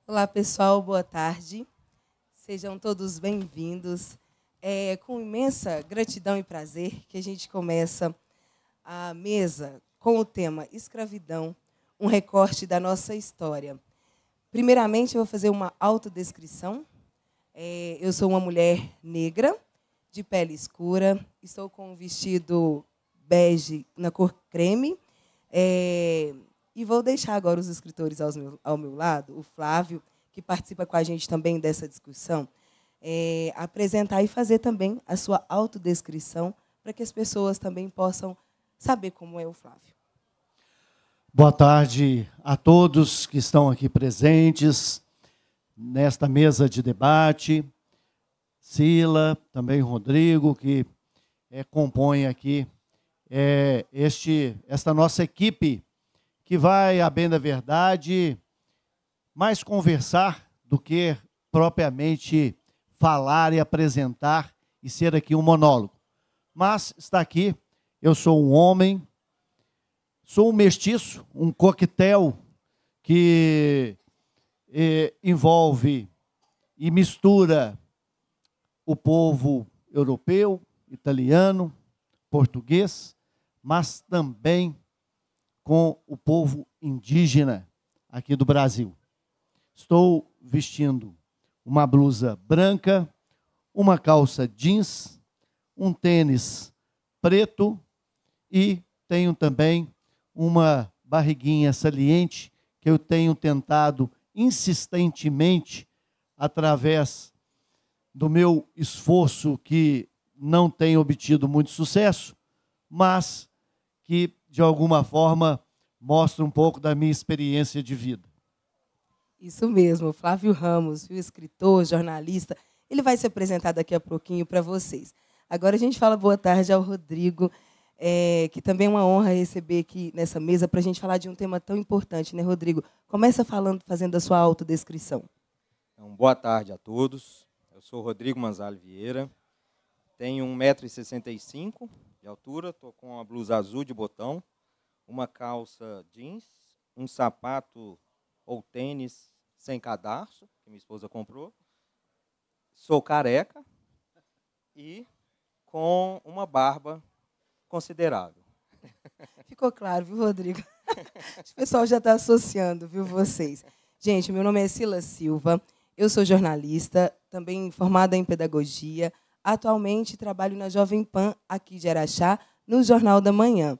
Olá, pessoal, boa tarde. Sejam todos bem-vindos. É com imensa gratidão e prazer que a gente começa a mesa com o tema Escravidão, um recorte da nossa história. Primeiramente, eu vou fazer uma autodescrição. Eu sou uma mulher negra, de pele escura, estou com um vestido bege na cor creme, e vou deixar agora os escritores ao meu lado, o Flávio, que participa com a gente também dessa discussão, apresentar e fazer também a sua autodescrição, para que as pessoas também possam saber como é o Flávio. Boa tarde a todos que estão aqui presentes nesta mesa de debate. Sila, também Rodrigo, que compõe aqui esta nossa equipe, que vai, a bem da verdade, mais conversar do que propriamente falar e apresentar e ser aqui um monólogo. Mas está aqui, eu sou um homem, sou um mestiço, um coquetel que envolve e mistura o povo europeu, italiano, português, mas também com o povo indígena aqui do Brasil. Estou vestindo uma blusa branca, uma calça jeans, um tênis preto e tenho também uma barriguinha saliente que eu tenho tentado insistentemente, através do meu esforço, que não tem obtido muito sucesso, mas que, de alguma forma, mostra um pouco da minha experiência de vida. Isso mesmo, Flávio Ramos, escritor, jornalista, ele vai se apresentar daqui a pouquinho para vocês. Agora a gente fala boa tarde ao Rodrigo, que também é uma honra receber aqui nessa mesa para a gente falar de um tema tão importante, né, Rodrigo? Começa fazendo a sua autodescrição. Então, boa tarde a todos. Eu sou Rodrigo Manzali Vieira, tenho 1,65 m de altura, estou com uma blusa azul de botão, uma calça jeans, um sapato ou tênis sem cadarço, que minha esposa comprou. Sou careca e com uma barba considerável. Ficou claro, viu, Rodrigo? O pessoal já está associando, viu, vocês. Gente, meu nome é Sila Silva, eu sou jornalista, também formada em pedagogia. Atualmente trabalho na Jovem Pan, aqui de Araxá, no Jornal da Manhã.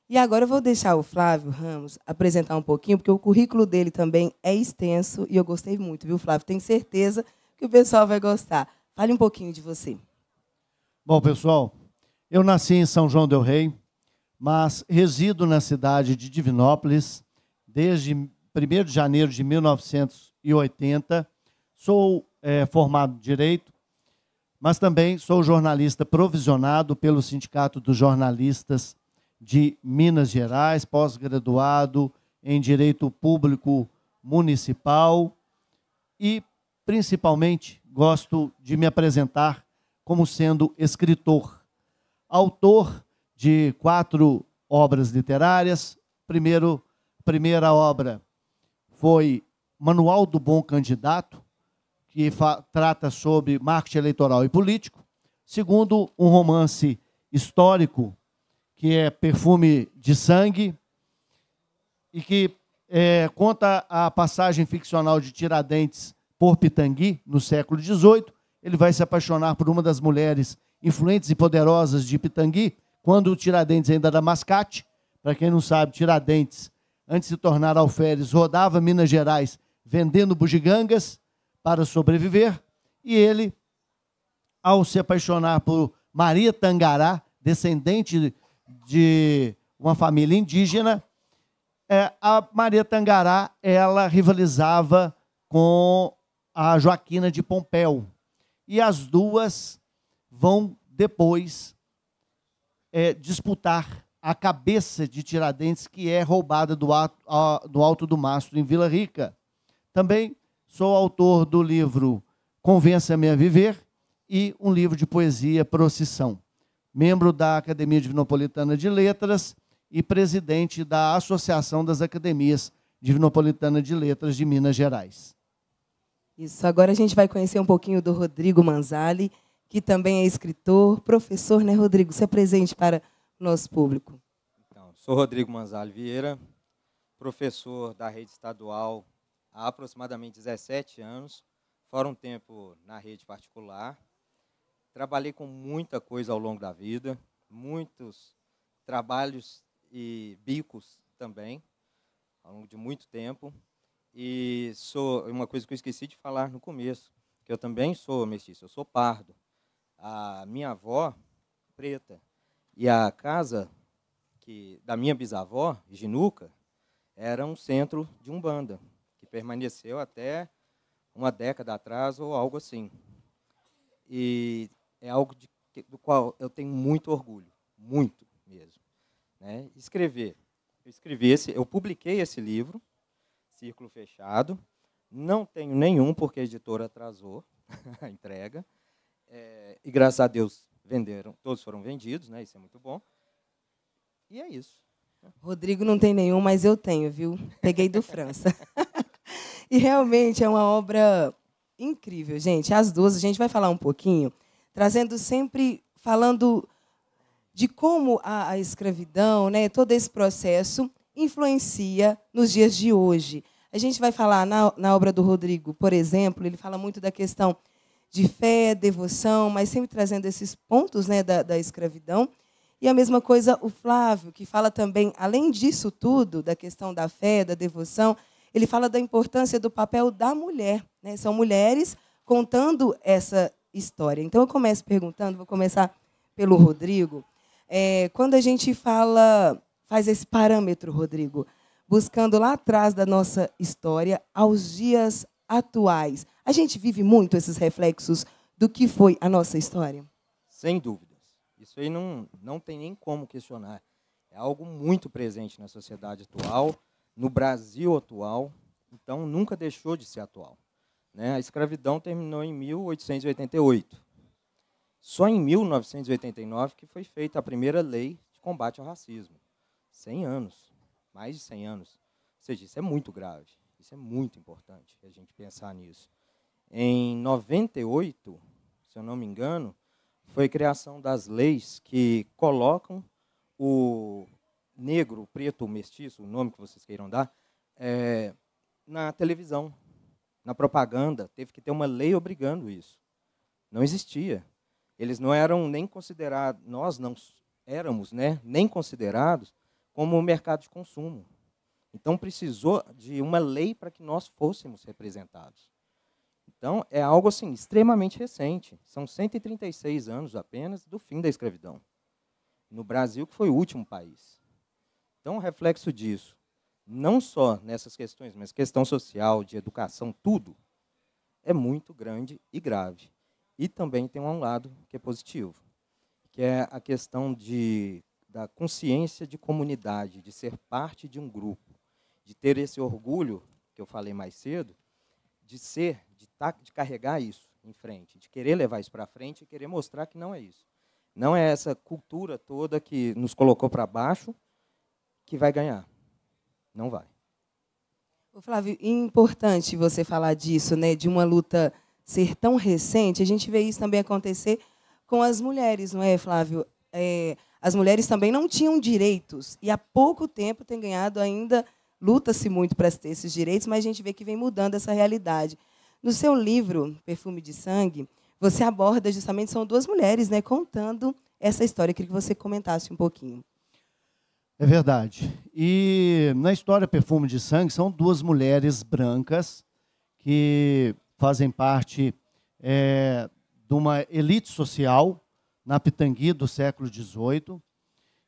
E agora eu vou deixar o Flávio Ramos apresentar um pouquinho, porque o currículo dele também é extenso e eu gostei muito, viu, Flávio? Tenho certeza que o pessoal vai gostar. Fale um pouquinho de você. Bom, pessoal, eu nasci em São João del Rei, mas resido na cidade de Divinópolis desde 1º de janeiro de 1980. Sou formado em Direito, mas também sou jornalista provisionado pelo Sindicato dos Jornalistas de Minas Gerais, pós-graduado em Direito Público Municipal e, principalmente, gosto de me apresentar como sendo escritor, autor de 4 obras literárias. Primeira obra foi Manual do Bom Candidato, que trata sobre marketing eleitoral e político. Segundo, um romance histórico, que é Perfume de Sangue, e que conta a passagem ficcional de Tiradentes por Pitangui, no século XVIII. Ele vai se apaixonar por uma das mulheres influentes e poderosas de Pitangui, quando o Tiradentes ainda era mascate. Para quem não sabe, Tiradentes, antes de se tornar alferes, rodava Minas Gerais vendendo bugigangas para sobreviver, e ele, ao se apaixonar por Maria Tangará, descendente de uma família indígena, a Maria Tangará, ela rivalizava com a Joaquina de Pompéu, e as duas vão depois disputar a cabeça de Tiradentes, que é roubada do Alto do Mastro, em Vila Rica. Também sou autor do livro Convença-me a Viver e um livro de poesia, Procissão. Membro da Academia Divinopolitana de Letras e presidente da Associação das Academias Divinopolitana de Letras de Minas Gerais. Isso. Agora a gente vai conhecer um pouquinho do Rodrigo Manzali, que também é escritor, professor, né, Rodrigo? Se apresente para o nosso público. Então, sou Rodrigo Manzali Vieira, professor da rede estadual há aproximadamente 17 anos, fora um tempo na rede particular. Trabalhei com muita coisa ao longo da vida, muitos trabalhos e bicos também, ao longo de muito tempo. E sou uma coisa que eu esqueci de falar no começo, que eu também sou mestiço, eu sou pardo. A minha avó, preta, e a casa da minha bisavó, Ginuca, era um centro de umbanda, que permaneceu até uma década atrás ou algo assim. E é algo do qual eu tenho muito orgulho, muito mesmo. Né? Eu publiquei esse livro, Círculo Fechado. Não tenho nenhum, porque a editora atrasou a entrega. E, graças a Deus, todos foram vendidos, né? Isso é muito bom. E é isso. Rodrigo não tem nenhum, mas eu tenho, viu? Peguei do França. E realmente é uma obra incrível, gente. As duas, a gente vai falar um pouquinho, falando de como a escravidão, né, todo esse processo influencia nos dias de hoje. A gente vai falar na obra do Rodrigo, por exemplo, ele fala muito da questão de fé, devoção, mas sempre trazendo esses pontos, né, da escravidão. E a mesma coisa o Flávio, que fala também, além disso tudo, da questão da fé, da devoção, ele fala da importância do papel da mulher. Né? São mulheres contando essa história. Então, eu começo perguntando, vou começar pelo Rodrigo. Quando a gente faz esse parâmetro, Rodrigo, buscando lá atrás da nossa história, aos dias atuais, a gente vive muito esses reflexos do que foi a nossa história? Sem dúvidas. Isso aí não tem nem como questionar. É algo muito presente na sociedade atual, no Brasil atual, então nunca deixou de ser atual. Né? A escravidão terminou em 1888. Só em 1989 que foi feita a primeira lei de combate ao racismo. 100 anos, mais de 100 anos. Ou seja, isso é muito grave, isso é muito importante a gente pensar nisso. Em 98, se eu não me engano, foi a criação das leis que colocam o negro, o preto, o mestiço, o nome que vocês queiram dar, na televisão, na propaganda. Teve que ter uma lei obrigando isso. Não existia. Eles não eram nem considerados, nós não éramos, né, nem considerados como mercado de consumo. Então, precisou de uma lei para que nós fôssemos representados. Então, é algo assim, extremamente recente. São 136 anos apenas do fim da escravidão. No Brasil, que foi o último país. Então, o reflexo disso, não só nessas questões, mas questão social, de educação, tudo, é muito grande e grave. E também tem um lado que é positivo, que é a questão da consciência de comunidade, de ser parte de um grupo, de ter esse orgulho, que eu falei mais cedo, de carregar isso em frente, de querer levar isso para frente e querer mostrar que não é isso. Não é essa cultura toda que nos colocou para baixo que vai ganhar. Não vai. Flávio, importante você falar disso, né, de uma luta ser tão recente. A gente vê isso também acontecer com as mulheres, não é, Flávio? As mulheres também não tinham direitos e há pouco tempo têm ganhado ainda, luta-se muito para ter esses direitos, mas a gente vê que vem mudando essa realidade. No seu livro, Perfume de Sangue, você aborda justamente, são duas mulheres, né, contando essa história. Eu queria que você comentasse um pouquinho. É verdade. E na história Perfume de Sangue, são duas mulheres brancas que fazem parte de uma elite social na Pitangui do século XVIII.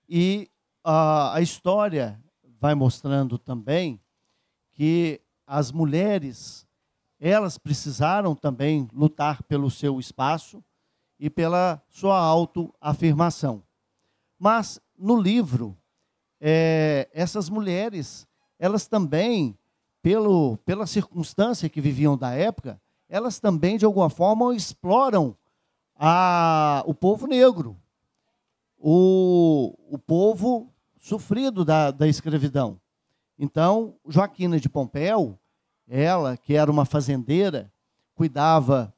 E a história vai mostrando também que as mulheres, elas precisaram também lutar pelo seu espaço e pela sua autoafirmação. Mas, no livro, essas mulheres, elas também, pela circunstância que viviam da época, elas também, de alguma forma, exploram o povo negro, o povo sofrido da escravidão. Então, Joaquina de Pompeu, ela, que era uma fazendeira, cuidava,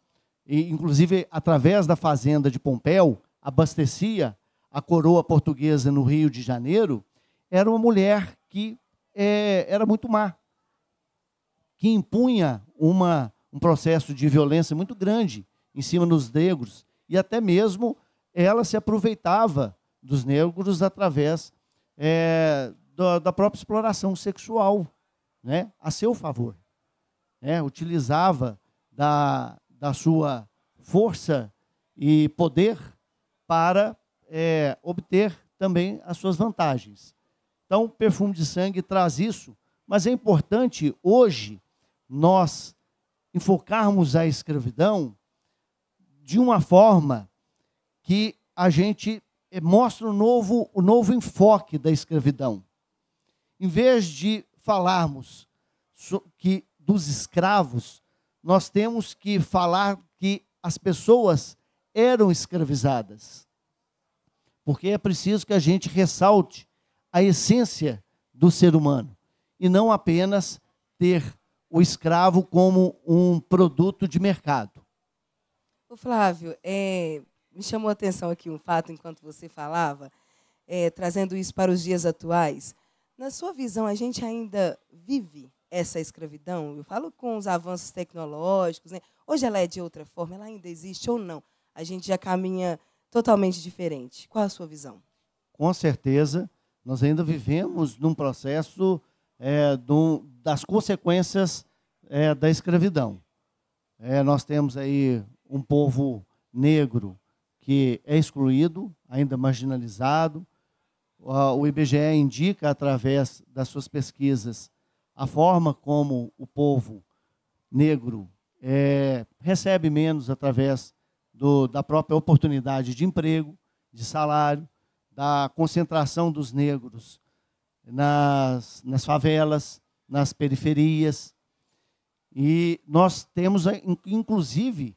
e, inclusive através da fazenda de Pompéu, abastecia a coroa portuguesa no Rio de Janeiro, era uma mulher que era muito má, que impunha um processo de violência muito grande em cima dos negros, e até mesmo ela se aproveitava dos negros através da própria exploração sexual, né, a seu favor. Utilizava da sua força e poder para obter também as suas vantagens. Então, Perfume de Sangue traz isso, mas é importante hoje nós enfocarmos a escravidão de uma forma que a gente mostra o novo enfoque da escravidão. Em vez de falarmos dos escravos, nós temos que falar que as pessoas eram escravizadas. Porque é preciso que a gente ressalte a essência do ser humano e não apenas ter o escravo como um produto de mercado. Ô Flávio, me chamou a atenção aqui um fato enquanto você falava, trazendo isso para os dias atuais. Na sua visão, a gente ainda vive essa escravidão? Eu falo com os avanços tecnológicos, né? Hoje ela é de outra forma, ela ainda existe ou não? A gente já caminha totalmente diferente. Qual a sua visão? Com certeza, nós ainda vivemos num processo das consequências da escravidão. Nós temos aí um povo negro que é excluído, ainda marginalizado. O IBGE indica, através das suas pesquisas, a forma como o povo negro recebe menos através da própria oportunidade de emprego, de salário, da concentração dos negros nas favelas, nas periferias. E nós temos, inclusive,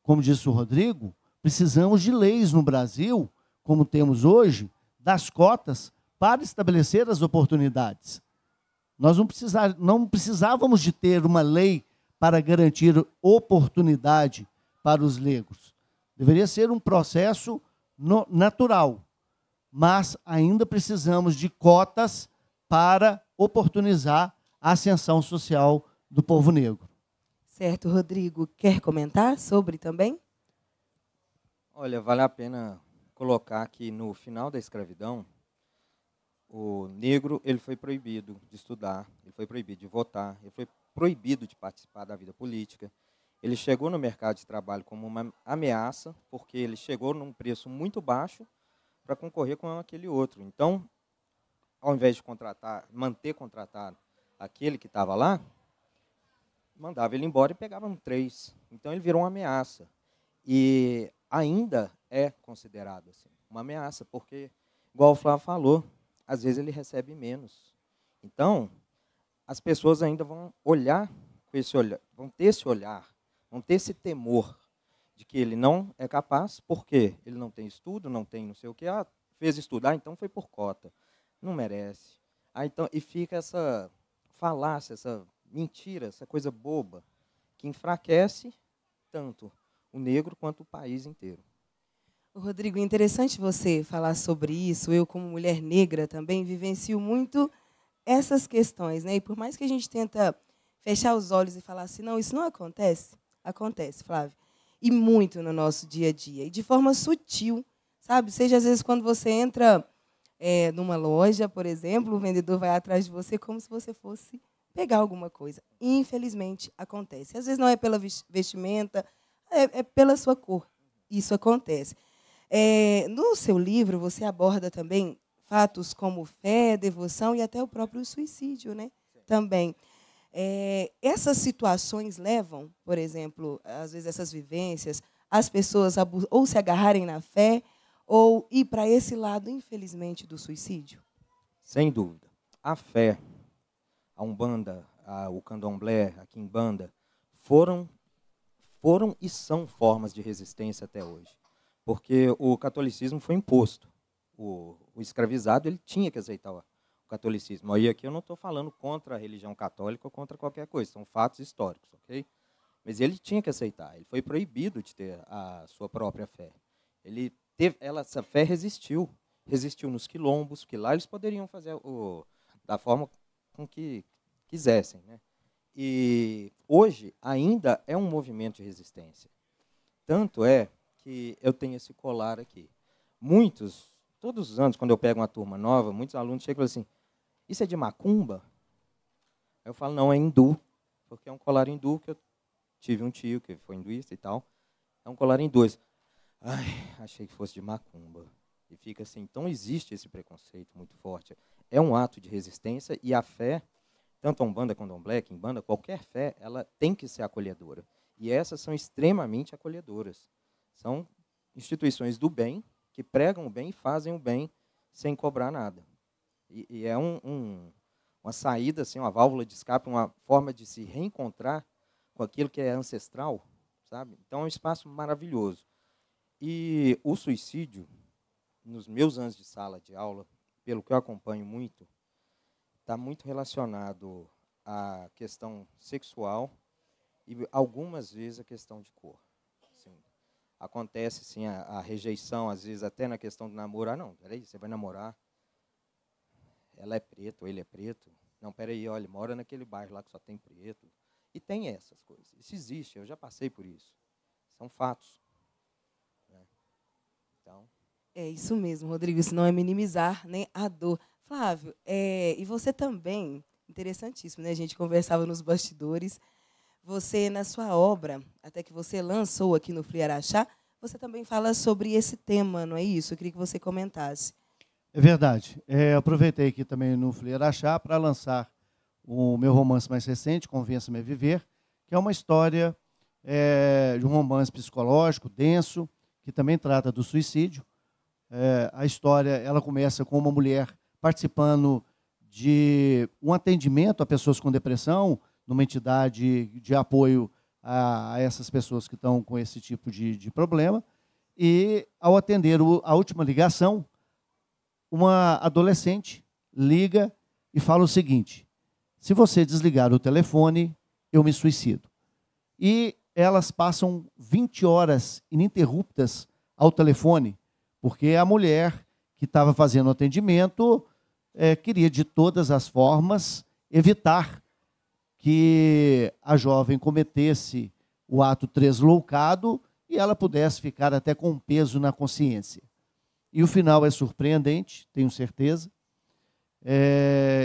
como disse o Rodrigo, precisamos de leis no Brasil, como temos hoje, das cotas para estabelecer as oportunidades. Nós não precisávamos de ter uma lei para garantir oportunidade para os negros. Deveria ser um processo natural, mas ainda precisamos de cotas para oportunizar a ascensão social do povo negro. Certo, Rodrigo. Quer comentar sobre também? Olha, vale a pena colocar que no final da escravidão, o negro ele foi proibido de estudar, ele foi proibido de votar, ele foi proibido de participar da vida política. Ele chegou no mercado de trabalho como uma ameaça, porque ele chegou num preço muito baixo para concorrer com aquele outro. Então, ao invés de manter contratado aquele que estava lá, mandava ele embora e pegava um 3. Então, ele virou uma ameaça. E ainda é considerado assim, uma ameaça, porque, igual o Flávio falou, às vezes ele recebe menos. Então, as pessoas ainda vão olhar com esse olhar, vão ter esse temor de que ele não é capaz, porque ele não tem estudo, não tem não sei o que, fez estudar, então foi por cota, não merece. Então, e fica essa falácia, essa mentira, essa coisa boba, que enfraquece tanto o negro quanto o país inteiro. Rodrigo, interessante você falar sobre isso. Eu, como mulher negra, também vivencio muito essas questões, né? E por mais que a gente tenta fechar os olhos e falar assim, não, isso não acontece, acontece, Flávio. E muito no nosso dia a dia. E de forma sutil, sabe? Seja, às vezes, quando você entra numa loja, por exemplo, o vendedor vai atrás de você como se você fosse pegar alguma coisa. Infelizmente, acontece. Às vezes não é pela vestimenta, é pela sua cor. Isso acontece. No seu livro, você aborda também fatos como fé, devoção e até o próprio suicídio, né? Também. Essas situações levam, por exemplo, às vezes essas vivências, as pessoas a ou se agarrarem na fé ou ir para esse lado, infelizmente, do suicídio? Sem dúvida. A fé, a Umbanda, o Candomblé, a Quimbanda, foram e são formas de resistência até hoje. Porque o catolicismo foi imposto. O escravizado ele tinha que aceitar o catolicismo. E aqui eu não estou falando contra a religião católica ou contra qualquer coisa, são fatos históricos, ok? Mas ele tinha que aceitar. Ele foi proibido de ter a sua própria fé. Essa fé resistiu nos quilombos, que lá eles poderiam fazer da forma com que quisessem, né? E hoje ainda é um movimento de resistência. Tanto é que eu tenho esse colar aqui. Todos os anos, quando eu pego uma turma nova, muitos alunos chegam e falam assim, isso é de macumba? Eu falo, não, é hindu, porque é um colar hindu, que eu tive um tio que foi hinduísta e tal. É um colar hindu. Ai, achei que fosse de macumba. E fica assim, então existe esse preconceito muito forte. É um ato de resistência e a fé, tanto a Umbanda, Candomblé, Quimbanda, qualquer fé, ela tem que ser acolhedora. E essas são extremamente acolhedoras. São instituições do bem, que pregam o bem e fazem o bem sem cobrar nada. E é uma saída, assim, uma válvula de escape, uma forma de se reencontrar com aquilo que é ancestral, sabe? Então é um espaço maravilhoso. E o suicídio, nos meus anos de sala de aula, pelo que eu acompanho muito, está muito relacionado à questão sexual e algumas vezes a questão de cor. Assim, acontece sim, a rejeição, às vezes até na questão do namoro. Ah, não, peraí, você vai namorar, ela é preta ou ele é preto. Não, peraí, olha, mora naquele bairro lá que só tem preto. E tem essas coisas. Isso existe, eu já passei por isso. São fatos. Né? Então... É isso mesmo, Rodrigo, isso não é minimizar nem a dor. Flávio, e você também, interessantíssimo, né? A gente conversava nos bastidores, você, na sua obra, até que você lançou aqui no Fli Araxá, você também fala sobre esse tema, não é isso? Eu queria que você comentasse. É verdade. Aproveitei aqui também no Fli Araxá para lançar o meu romance mais recente, Convença-me a Viver, que é uma história de um romance psicológico, denso, que também trata do suicídio. A história ela começa com uma mulher participando de um atendimento a pessoas com depressão, numa entidade de apoio a essas pessoas que estão com esse tipo de problema. E, ao atender a última ligação, uma adolescente liga e fala o seguinte: se você desligar o telefone, eu me suicido. E elas passam 20 horas ininterruptas ao telefone, porque a mulher que estava fazendo o atendimento queria, de todas as formas, evitar que a jovem cometesse o ato tresloucado e ela pudesse ficar até com um peso na consciência. E o final é surpreendente, tenho certeza,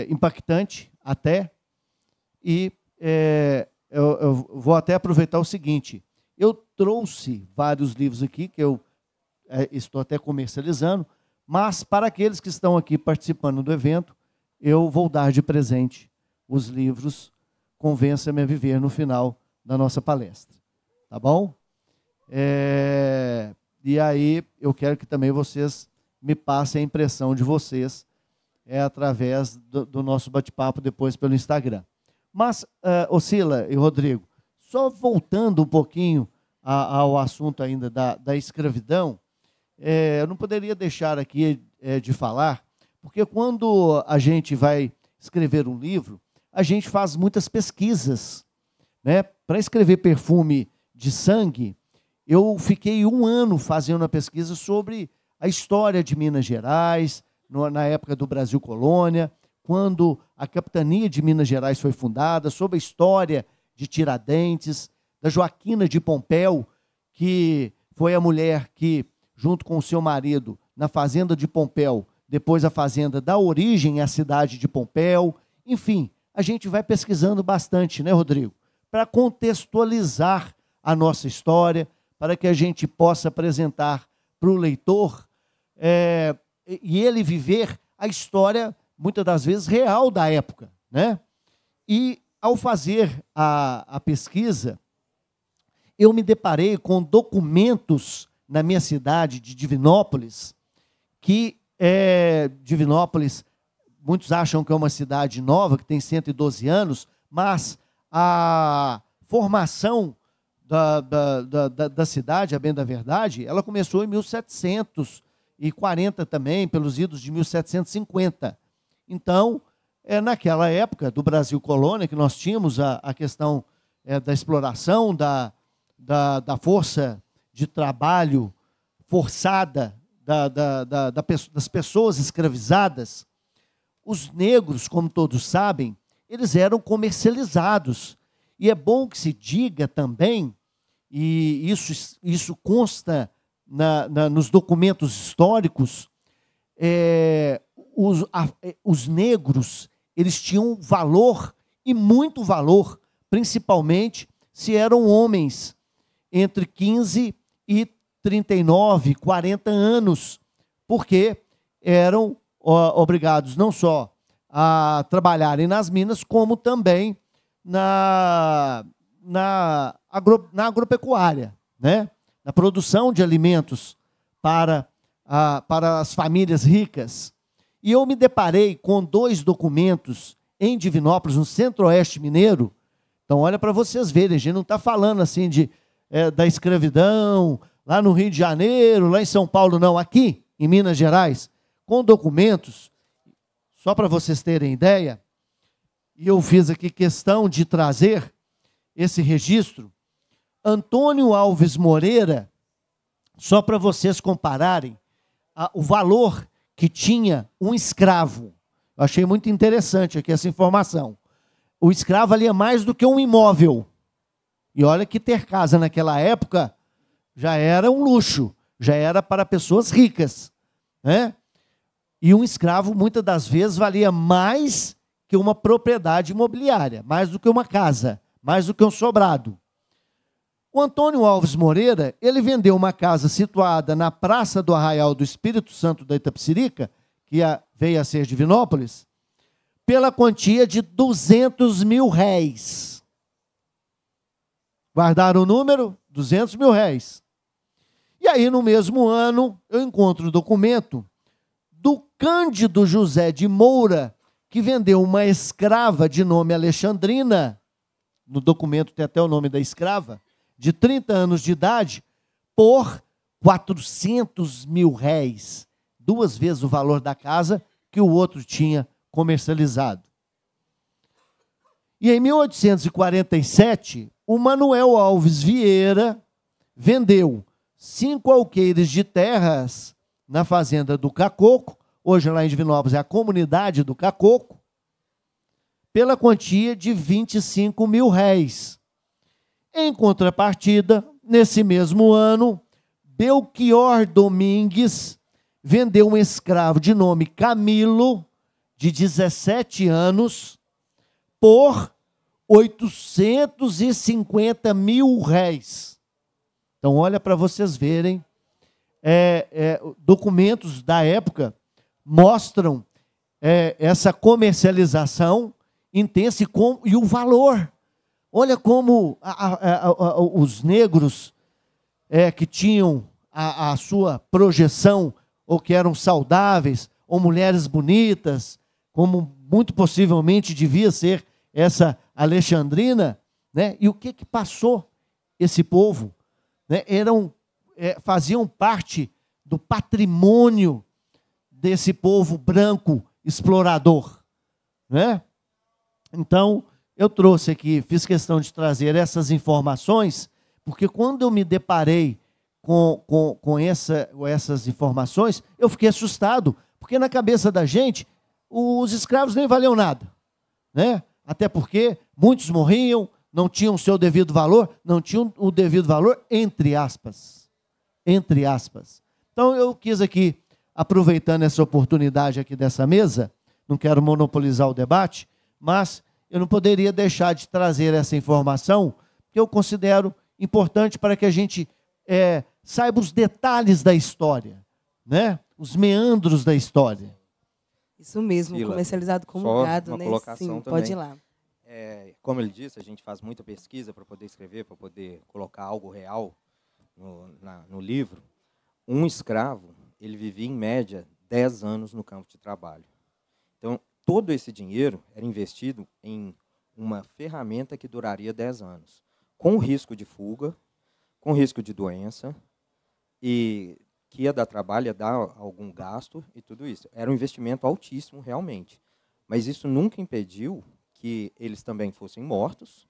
impactante até, e eu vou até aproveitar o seguinte: eu trouxe vários livros aqui, que eu estou até comercializando, mas para aqueles que estão aqui participando do evento, eu vou dar de presente os livros Convença-me a Viver no final da nossa palestra. Tá bom? E aí eu quero que também vocês me passem a impressão de vocês através do nosso bate-papo depois pelo Instagram. Mas, Ocila e Rodrigo, só voltando um pouquinho ao assunto ainda da escravidão, eu não poderia deixar aqui de falar, porque quando a gente vai escrever um livro, a gente faz muitas pesquisas, né? Para escrever Perfume de Sangue, eu fiquei 1 ano fazendo a pesquisa sobre a história de Minas Gerais, na época do Brasil Colônia, quando a capitania de Minas Gerais foi fundada, sobre a história de Tiradentes, da Joaquina de Pompéu, que foi a mulher que, junto com o seu marido, na fazenda de Pompéu, depois a fazenda da origem à cidade de Pompéu. Enfim, a gente vai pesquisando bastante, né, Rodrigo? Para contextualizar a nossa história, para que a gente possa apresentar para o leitor e ele viver a história, muitas das vezes, real da época, né? E, ao fazer a pesquisa, eu me deparei com documentos na minha cidade de Divinópolis, que Divinópolis, muitos acham que é uma cidade nova, que tem 112 anos, mas a formação da cidade, a bem da verdade, ela começou em 1740 também, pelos idos de 1750. Então, naquela época do Brasil Colônia, que nós tínhamos a questão da exploração, da força de trabalho forçada das pessoas escravizadas, os negros, como todos sabem, eles eram comercializados. E é bom que se diga também, e isso consta nos documentos históricos, os negros, eles tinham valor, e muito valor, principalmente se eram homens entre 15 e 39, 40 anos, porque eram obrigados não só a trabalharem nas minas, como também na agropecuária, né? Na produção de alimentos para as famílias ricas. E eu me deparei com 2 documentos em Divinópolis, no Centro-Oeste Mineiro. Então, olha para vocês verem, a gente não está falando assim da escravidão, lá no Rio de Janeiro, lá em São Paulo, não. Aqui, em Minas Gerais, com documentos, só para vocês terem ideia, e eu fiz aqui questão de trazer esse registro. Antônio Alves Moreira, só para vocês compararem o valor que tinha um escravo. Eu achei muito interessante aqui essa informação. O escravo valia mais do que um imóvel. E olha que ter casa naquela época já era um luxo, já era para pessoas ricas, né? E um escravo, muitas das vezes, valia mais que uma propriedade imobiliária, mais do que uma casa, mais do que um sobrado. O Antônio Alves Moreira, ele vendeu uma casa situada na Praça do Arraial do Espírito Santo da Itapecerica, que veio a ser Divinópolis, pela quantia de 200 mil réis. Guardaram o número? 200 mil réis. E aí, no mesmo ano, eu encontro o documento do Cândido José de Moura, que vendeu uma escrava de nome Alexandrina, no documento tem até o nome da escrava, de 30 anos de idade, por 400 mil réis, 2 vezes o valor da casa que o outro tinha comercializado. E em 1847, o Manuel Alves Vieira vendeu 5 alqueires de terras na fazenda do Cacoco, hoje lá em Divinópolis é a comunidade do Cacoco, pela quantia de 25 mil réis. Em contrapartida, nesse mesmo ano, Belchior Domingues vendeu um escravo de nome Camilo, de 17 anos, por 850 mil réis. Então, olha para vocês verem, documentos da época mostram essa comercialização intensa e o valor. Olha como os negros que tinham a sua projeção, ou que eram saudáveis, ou mulheres bonitas, como muito possivelmente devia ser essa Alexandrina, né? E o que passou esse povo? Né? Faziam parte do patrimônio desse povo branco explorador, né? Então, eu trouxe aqui, fiz questão de trazer essas informações, porque quando eu me deparei com essas informações, eu fiquei assustado, porque na cabeça da gente, os escravos nem valiam nada, né? Até porque muitos morriam, não tinham o seu devido valor, não tinham o devido valor, entre aspas. Entre aspas. Então, eu quis aqui, aproveitando essa oportunidade aqui dessa mesa, não quero monopolizar o debate, mas eu não poderia deixar de trazer essa informação, que eu considero importante para que a gente saiba os detalhes da história, né? Os meandros da história. Isso mesmo, Sila, comercializado como gado, né? Sim, pode ir lá. Como ele disse, a gente faz muita pesquisa para poder escrever, para poder colocar algo real no livro. Um escravo, ele vivia em média 10 anos no campo de trabalho. Então, todo esse dinheiro era investido em uma ferramenta que duraria 10 anos, com risco de fuga, com risco de doença, e que ia dar trabalho, ia dar algum gasto e tudo isso. Era um investimento altíssimo, realmente. Mas isso nunca impediu que eles também fossem mortos,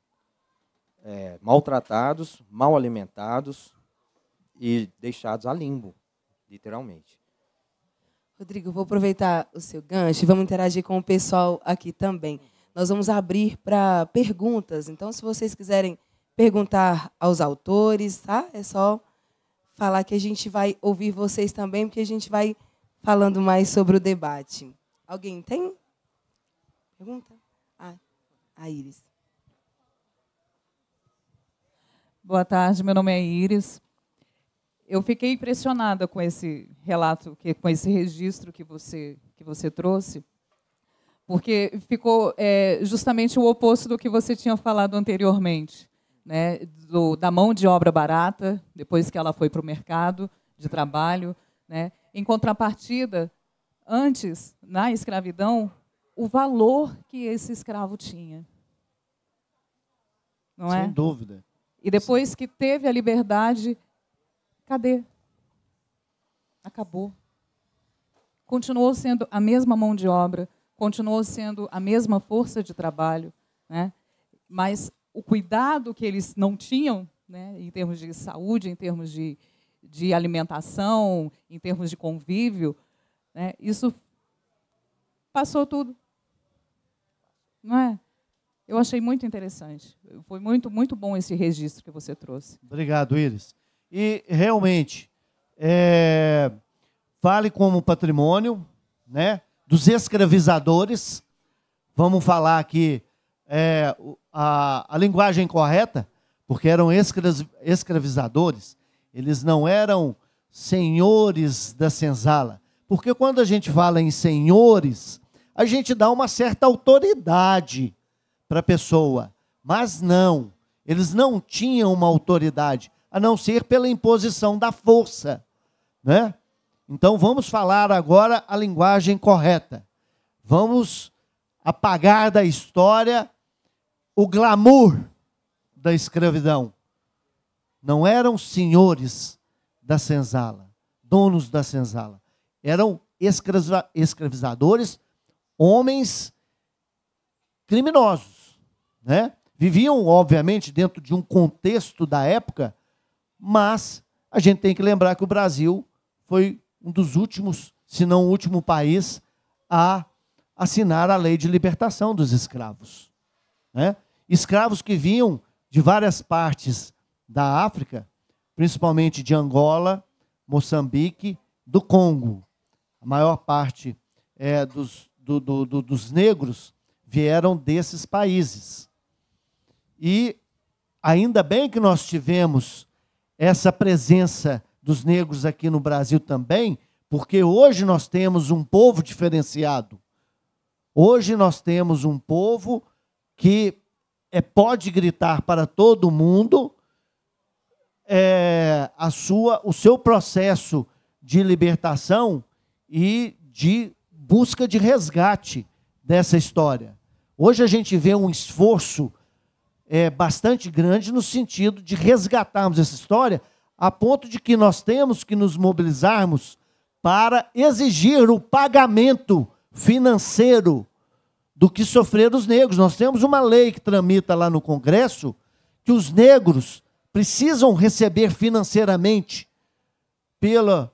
maltratados, mal alimentados e deixados a limbo, literalmente. Rodrigo, vou aproveitar o seu gancho e vamos interagir com o pessoal aqui também. Nós vamos abrir para perguntas. Então, se vocês quiserem perguntar aos autores, tá? É só falar que a gente vai ouvir vocês também, porque a gente vai falando mais sobre o debate. Alguém tem pergunta? A Iris. Boa tarde, meu nome é Iris. Eu fiquei impressionada com esse relato, com esse registro que você trouxe, porque ficou justamente o oposto do que você tinha falado anteriormente, né? Da mão de obra barata, depois que ela foi para o mercado de trabalho, né? Em contrapartida, antes, na escravidão, o valor que esse escravo tinha. Não é? Sem dúvida. E depois que teve a liberdade, cadê? Acabou. Continuou sendo a mesma mão de obra, continuou sendo a mesma força de trabalho, né? Mas o cuidado que eles não tinham, né, em termos de saúde, em termos de alimentação, em termos de convívio, né, isso passou tudo. Não é? Eu achei muito interessante. Foi muito, muito bom esse registro que você trouxe. Obrigado, Iris. E, realmente, vale como patrimônio, né, dos escravizadores. Vamos falar aqui a linguagem correta, porque eram escravizadores. Eles não eram senhores da senzala. Porque quando a gente fala em senhores, a gente dá uma certa autoridade para a pessoa. Mas não, eles não tinham uma autoridade, a não ser pela imposição da força, né? Então vamos falar agora a linguagem correta. Vamos apagar da história o glamour da escravidão. Não eram senhores da senzala, donos da senzala. Eram escravizadores, homens criminosos, né? Viviam, obviamente, dentro de um contexto da época, mas a gente tem que lembrar que o Brasil foi um dos últimos, se não o último país a assinar a lei de libertação dos escravos, né? Escravos que vinham de várias partes da África, principalmente de Angola, Moçambique, do Congo. A maior parte dos negros vieram desses países. E ainda bem que nós tivemos essa presença dos negros aqui no Brasil também, porque hoje nós temos um povo diferenciado. Hoje nós temos um povo que pode gritar para todo mundo o seu processo de libertação e de busca de resgate dessa história. Hoje a gente vê um esforço bastante grande no sentido de resgatarmos essa história, a ponto de que nós temos que nos mobilizarmos para exigir o pagamento financeiro do que sofreram os negros. Nós temos uma lei que tramita lá no Congresso que os negros precisam receber financeiramente pelo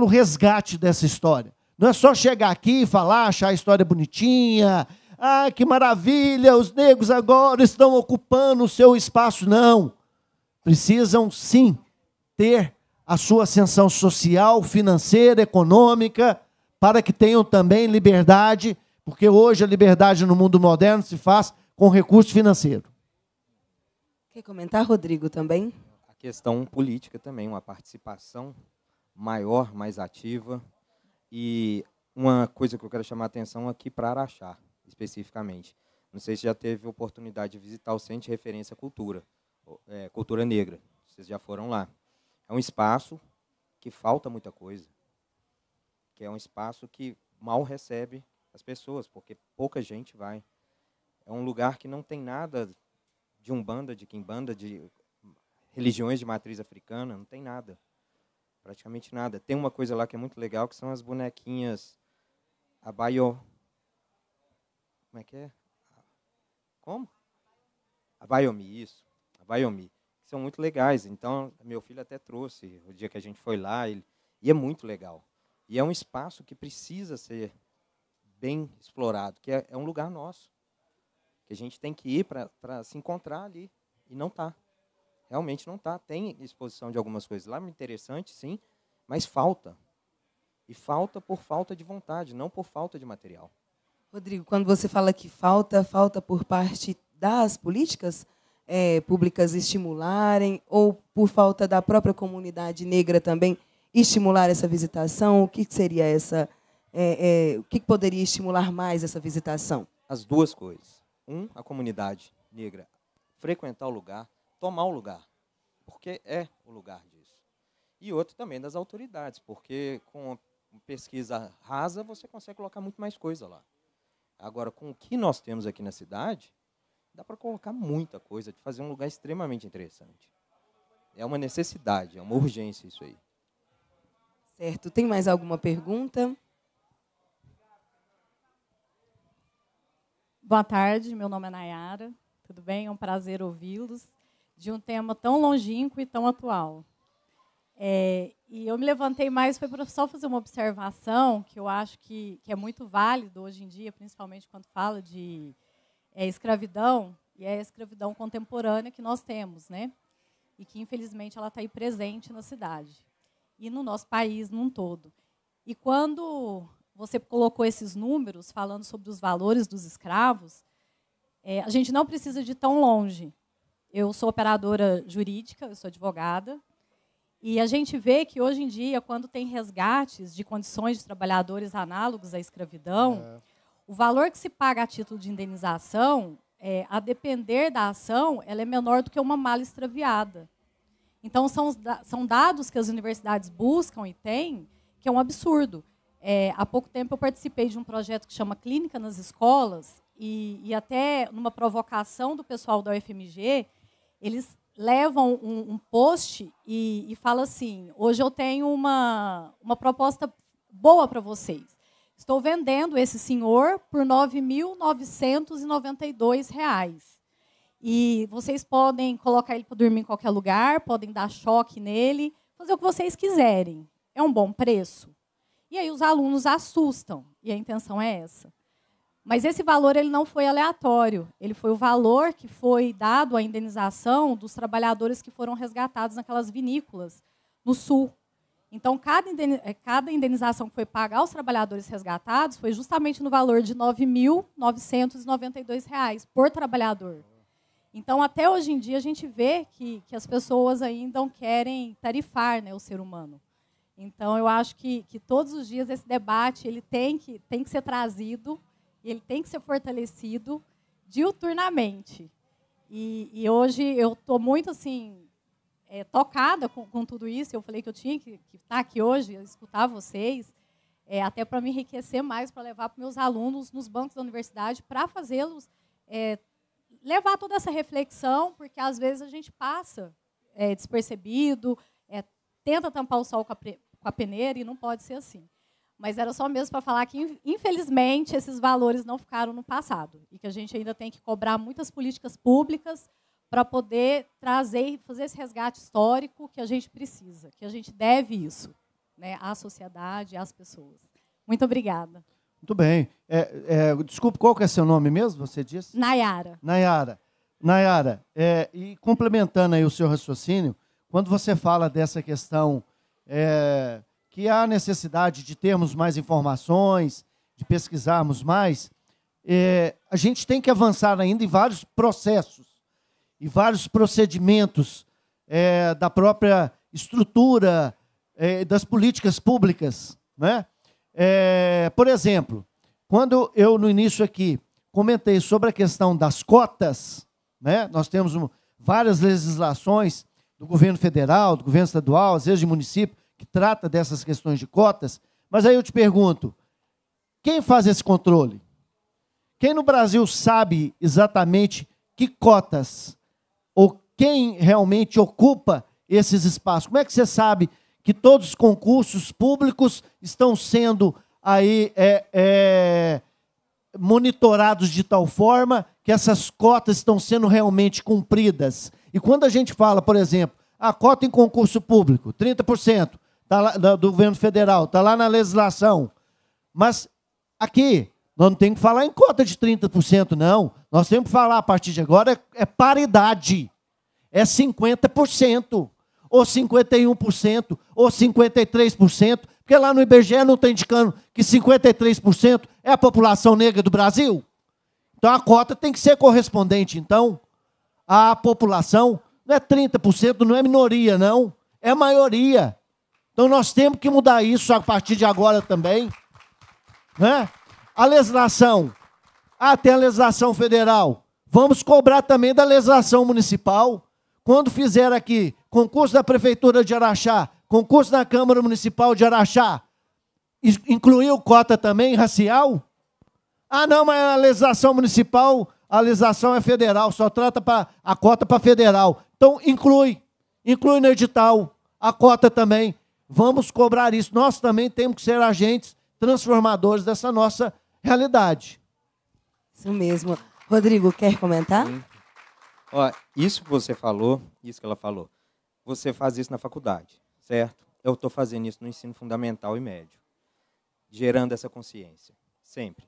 resgate dessa história. Não é só chegar aqui e falar, achar a história bonitinha, que maravilha, os negros agora estão ocupando o seu espaço. Não. Precisam, sim, ter a sua ascensão social, financeira, econômica, para que tenham também liberdade, porque hoje a liberdade no mundo moderno se faz com recurso financeiro. Quer comentar, Rodrigo, também? A questão política também, uma participação maior, mais ativa. E uma coisa que eu quero chamar a atenção aqui para Araxá, especificamente. Não sei se já teve oportunidade de visitar o Centro de Referência à Cultura, Cultura Negra. Vocês já foram lá. É um espaço que falta muita coisa, que é um espaço que mal recebe as pessoas, porque pouca gente vai. É um lugar que não tem nada de umbanda, de quimbanda, de religiões de matriz africana, não tem nada. Praticamente nada. Tem uma coisa lá que é muito legal, que são as bonequinhas Abaio. Como é que é? Como? A Vaiomi, isso. A Vaiomi. Que são muito legais. Então, meu filho até trouxe o dia que a gente foi lá. E é muito legal. E é um espaço que precisa ser bem explorado, que é um lugar nosso. Que a gente tem que ir para se encontrar ali. E não está. Realmente não está. Tem exposição de algumas coisas lá, interessante, sim, mas falta. E falta por falta de vontade, não por falta de material. Rodrigo, quando você fala que falta por parte das políticas públicas estimularem, ou por falta da própria comunidade negra também estimular essa visitação, o que seria essa? O que poderia estimular mais essa visitação? As duas coisas. A comunidade negra frequentar o lugar, tomar o lugar, porque é o lugar disso. E outro também das autoridades, porque com pesquisa rasa você consegue colocar muito mais coisa lá. Agora, com o que nós temos aqui na cidade, dá para colocar muita coisa, de fazer um lugar extremamente interessante. É uma necessidade, é uma urgência isso aí. Certo. Tem mais alguma pergunta? Boa tarde, meu nome é Nayara. Tudo bem? É um prazer ouvi-los de um tema tão longínquo e tão atual. E eu me levantei mais foi para só fazer uma observação que eu acho que é muito válido hoje em dia, principalmente quando fala de escravidão, e é a escravidão contemporânea que nós temos, né? E que, infelizmente, ela está aí presente na cidade e no nosso país num todo. E quando você colocou esses números, falando sobre os valores dos escravos, a gente não precisa de ir tão longe. Eu sou operadora jurídica, eu sou advogada, e a gente vê que, hoje em dia, quando tem resgates de condições de trabalhadores análogos à escravidão, o valor que se paga a título de indenização, a depender da ação, ela é menor do que uma mala extraviada. Então, são dados que as universidades buscam e têm, que é um absurdo. Há pouco tempo, eu participei de um projeto que chama Clínica nas Escolas, e até numa provocação do pessoal da UFMG, eles levam um post e falam assim: hoje eu tenho uma proposta boa para vocês. Estou vendendo esse senhor por R$ 9.992. E vocês podem colocar ele para dormir em qualquer lugar, podem dar choque nele, fazer o que vocês quiserem. É um bom preço? E aí os alunos assustam, e a intenção é essa. Mas esse valor ele não foi aleatório, ele foi o valor que foi dado à indenização dos trabalhadores que foram resgatados naquelas vinícolas no sul. Então, cada indenização que foi paga aos trabalhadores resgatados foi justamente no valor de R$ 9.992 por trabalhador. Então, até hoje em dia, a gente vê que as pessoas ainda querem tarifar, né, o ser humano. Então, eu acho que todos os dias esse debate ele tem que ser trazido, e ele tem que ser fortalecido diuturnamente. E hoje eu estou muito assim, tocada com tudo isso. Eu falei que eu tinha que estar aqui hoje, escutar vocês, até para me enriquecer mais, para levar para meus alunos nos bancos da universidade, para fazê-los levar toda essa reflexão, porque às vezes a gente passa despercebido, tenta tampar o sol com a peneira, e não pode ser assim. Mas era só mesmo para falar que, infelizmente, esses valores não ficaram no passado e que a gente ainda tem que cobrar muitas políticas públicas para poder trazer e fazer esse resgate histórico que a gente precisa, que a gente deve isso, né, à sociedade, às pessoas. Muito obrigada. Muito bem. Desculpe, qual que é seu nome mesmo, você disse? Nayara. Nayara, e complementando aí o seu raciocínio, quando você fala dessa questão que há necessidade de termos mais informações, de pesquisarmos mais, a gente tem que avançar ainda em vários processos e vários procedimentos da própria estrutura das políticas públicas, né? Por exemplo, quando eu, no início aqui, comentei sobre a questão das cotas, né? Nós temos várias legislações do governo federal, do governo estadual, às vezes de município, que trata dessas questões de cotas, mas aí eu te pergunto, quem faz esse controle? Quem no Brasil sabe exatamente que cotas, ou quem realmente ocupa esses espaços? Como é que você sabe que todos os concursos públicos estão sendo aí monitorados de tal forma que essas cotas estão sendo realmente cumpridas. E quando a gente fala, por exemplo, a cota em concurso público, 30%, tá lá, do governo federal, está lá na legislação. Mas aqui, nós não temos que falar em cota de 30%, não. Nós temos que falar, a partir de agora, é paridade. É 50%, ou 51%, ou 53%, porque lá no IBGE não está indicando que 53% é a população negra do Brasil. Então, a cota tem que ser correspondente, então, à população. Não é 30%, não é minoria, não. É maioria. Então, nós temos que mudar isso a partir de agora também. Né? A legislação. Tem a legislação federal. Vamos cobrar também da legislação municipal. Quando fizer aqui concurso da Prefeitura de Araxá, concurso da Câmara Municipal de Araxá, incluiu cota também racial? Não, mas a legislação municipal, a legislação é federal, só trata a cota para federal. Então, inclui no edital a cota também. Vamos cobrar isso. Nós também temos que ser agentes transformadores dessa nossa realidade. Isso mesmo. Rodrigo, quer comentar? Sim. Ó, isso que você falou, isso que ela falou, você faz isso na faculdade, certo? Eu estou fazendo isso no ensino fundamental e médio, gerando essa consciência, sempre,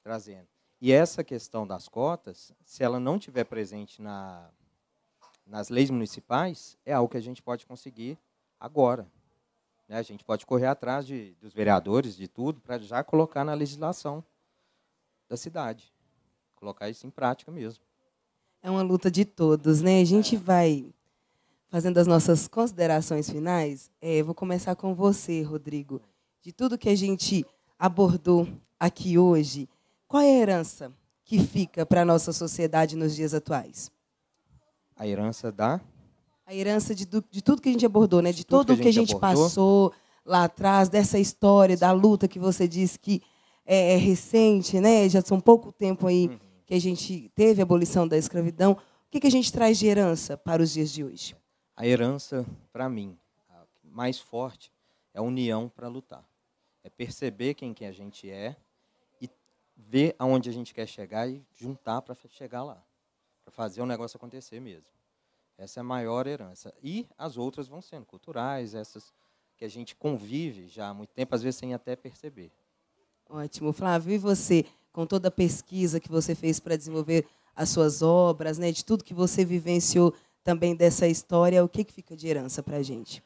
trazendo. E essa questão das cotas, se ela não estiver presente nas leis municipais, é algo que a gente pode conseguir agora. Né? A gente pode correr atrás dos vereadores, de tudo, para já colocar na legislação da cidade. Colocar isso em prática mesmo. É uma luta de todos, né? A gente vai fazendo as nossas considerações finais. Vou começar com você, Rodrigo. De tudo que a gente abordou aqui hoje, qual é a herança que fica para a nossa sociedade nos dias atuais? A herança A herança de tudo que a gente abordou, né? De tudo que a gente passou lá atrás, dessa história, da luta que você disse que é recente, né? Já são pouco tempo aí que a gente teve a abolição da escravidão. O que a gente traz de herança para os dias de hoje? A herança, para mim, a mais forte, é a união para lutar. É perceber quem que a gente é e ver aonde a gente quer chegar e juntar para chegar lá. Para fazer o negócio acontecer mesmo. Essa é a maior herança. E as outras vão sendo culturais, essas que a gente convive já há muito tempo, às vezes sem até perceber. Ótimo. Flávio, e você, com toda a pesquisa que você fez para desenvolver as suas obras, né, de tudo que você vivenciou também dessa história, o que fica de herança para a gente?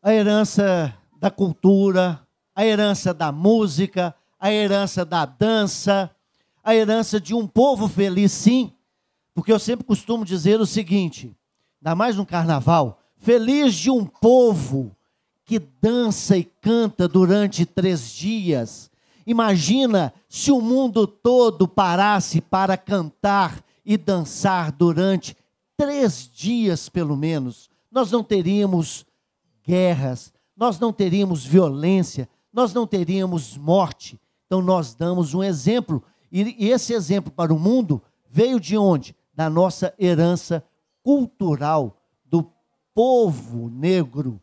A herança da cultura, a herança da música, a herança da dança, a herança de um povo feliz, sim, porque eu sempre costumo dizer o seguinte, ainda mais no carnaval, feliz de um povo que dança e canta durante 3 dias. Imagina se o mundo todo parasse para cantar e dançar durante 3 dias, pelo menos. Nós não teríamos guerras, nós não teríamos violência, nós não teríamos morte. Então, nós damos um exemplo. E esse exemplo para o mundo veio de onde? Da nossa herança cultural, do povo negro,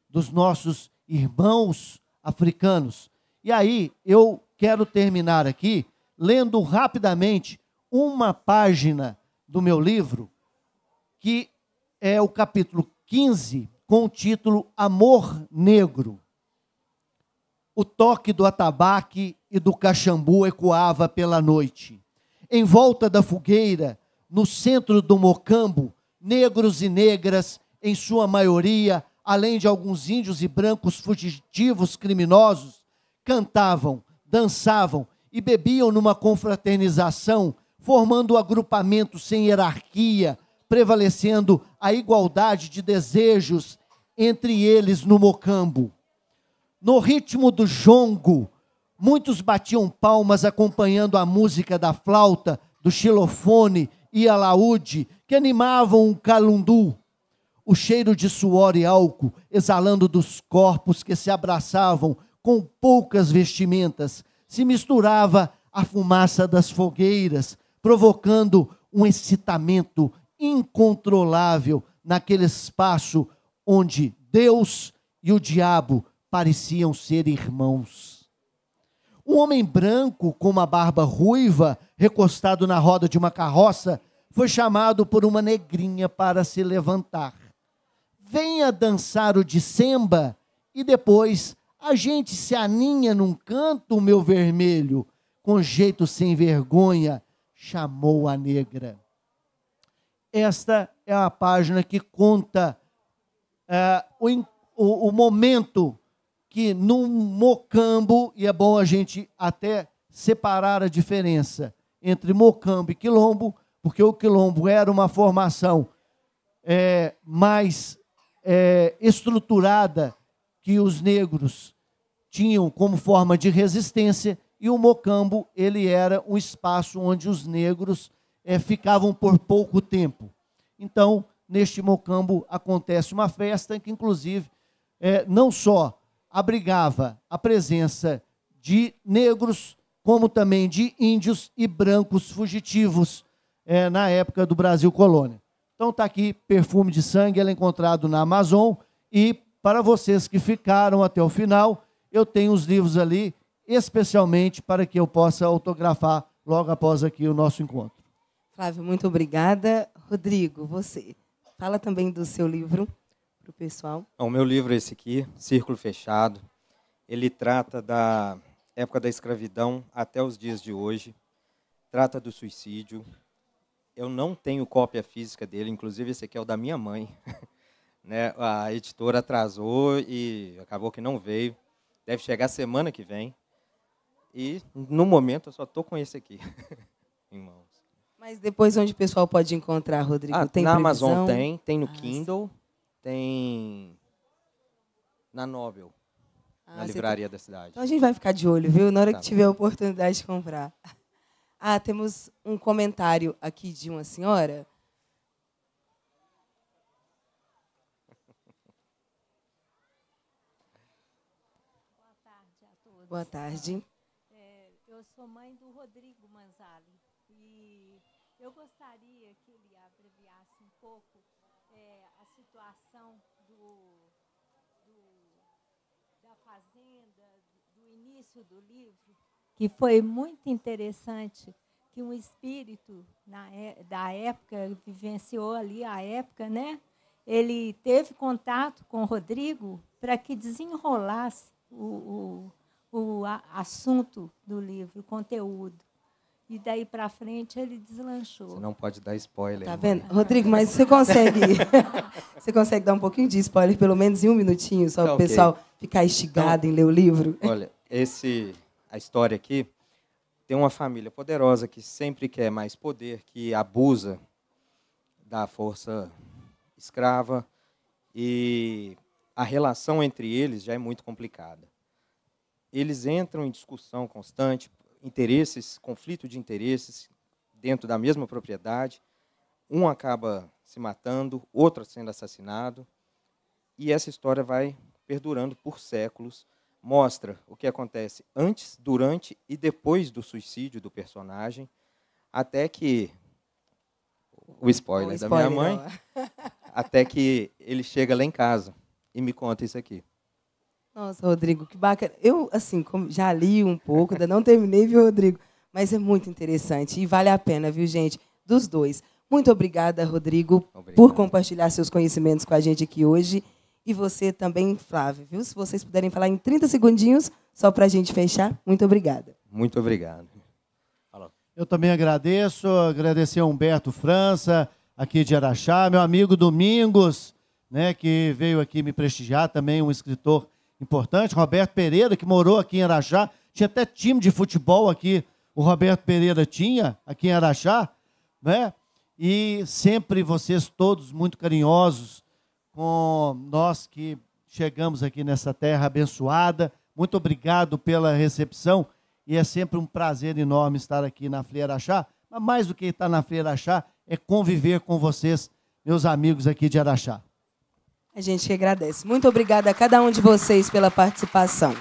dos nossos irmãos africanos. E aí, eu quero terminar aqui lendo rapidamente uma página do meu livro, que é o capítulo 15, com o título Amor Negro. O toque do atabaque e do caxambu ecoava pela noite. Em volta da fogueira, no centro do mocambo, negros e negras, em sua maioria, além de alguns índios e brancos fugitivos criminosos, cantavam, dançavam e bebiam numa confraternização, formando agrupamentos sem hierarquia, prevalecendo a igualdade de desejos entre eles no mocambo. No ritmo do jongo, muitos batiam palmas acompanhando a música da flauta, do xilofone e alaúde, que animavam o calundu. O cheiro de suor e álcool exalando dos corpos que se abraçavam com poucas vestimentas, se misturava à fumaça das fogueiras, provocando um excitamento incontrolável naquele espaço onde Deus e o diabo pareciam ser irmãos. Um homem branco com uma barba ruiva, recostado na roda de uma carroça, foi chamado por uma negrinha para se levantar. Venha dançar o de Semba e depois a gente se aninha num canto, meu vermelho. Com jeito sem vergonha, chamou a negra. Esta é a página que conta o momento que num mocambo, e é bom a gente até separar a diferença entre mocambo e quilombo, porque o quilombo era uma formação mais estruturada que os negros tinham como forma de resistência, e o mocambo ele era um espaço onde os negros ficavam por pouco tempo. Então, neste mocambo acontece uma festa que, inclusive, não só abrigava a presença de negros, como também de índios e brancos fugitivos na época do Brasil colônia. Então está aqui Perfume de Sangue, ele é encontrado na Amazon, e para vocês que ficaram até o final, eu tenho os livros ali, especialmente para que eu possa autografar logo após aqui o nosso encontro. Flávio, muito obrigada. Rodrigo, você fala também do seu livro para o pessoal. O meu livro é esse aqui, Círculo Fechado. Ele trata da época da escravidão até os dias de hoje. Trata do suicídio. Eu não tenho cópia física dele, inclusive esse aqui é o da minha mãe. Né? A editora atrasou e acabou que não veio. Deve chegar semana que vem. E, no momento, eu só estou com esse aqui, em mãos. Mas depois, onde o pessoal pode encontrar, Rodrigo? Tem na previsão? Amazon tem no Kindle, tem na Nobel, na livraria da cidade. Então, a gente vai ficar de olho, viu? Na hora que tiver a oportunidade de comprar. Temos um comentário aqui de uma senhora. Boa tarde. Eu sou mãe do Rodrigo Manzali e eu gostaria que ele abreviasse um pouco a situação da fazenda, do início do livro, que foi muito interessante, que um espírito da época, vivenciou ali a época, né? Ele teve contato com o Rodrigo para que desenrolasse o assunto do livro, o conteúdo. E daí para frente ele deslanchou. Você não pode dar spoiler. Tá vendo? Rodrigo, mas você consegue dar um pouquinho de spoiler, pelo menos em um minutinho, só para o pessoal ficar instigado em ler o livro? Olha, a história aqui tem uma família poderosa que sempre quer mais poder, que abusa da força escrava, e a relação entre eles já é muito complicada. Eles entram em discussão constante, conflito de interesses dentro da mesma propriedade. Um acaba se matando, outro sendo assassinado. E essa história vai perdurando por séculos. Mostra o que acontece antes, durante e depois do suicídio do personagem, até que, o spoiler da minha mãe, até que ele chega lá em casa e me conta isso aqui. Nossa, Rodrigo, que bacana. Eu, assim, já li um pouco, ainda não terminei, viu, Rodrigo? Mas é muito interessante e vale a pena, viu, gente? Dos dois. Muito obrigada, Rodrigo, por compartilhar seus conhecimentos com a gente aqui hoje. E você também, Flávio, viu? Se vocês puderem falar em 30 segundinhos, só para a gente fechar. Muito obrigada. Muito obrigado. Eu também agradecer a Humberto França, aqui de Araxá, meu amigo Domingos, né, que veio aqui me prestigiar, também um escritor importante, Roberto Pereira, que morou aqui em Araxá, tinha até time de futebol aqui, o Roberto Pereira tinha, aqui em Araxá, né? E sempre vocês todos muito carinhosos com nós que chegamos aqui nessa terra abençoada. Muito obrigado pela recepção, e é sempre um prazer enorme estar aqui na FLE Araxá, mas mais do que estar na FLE Araxá, é conviver com vocês, meus amigos aqui de Araxá. A gente que agradece. Muito obrigada a cada um de vocês pela participação.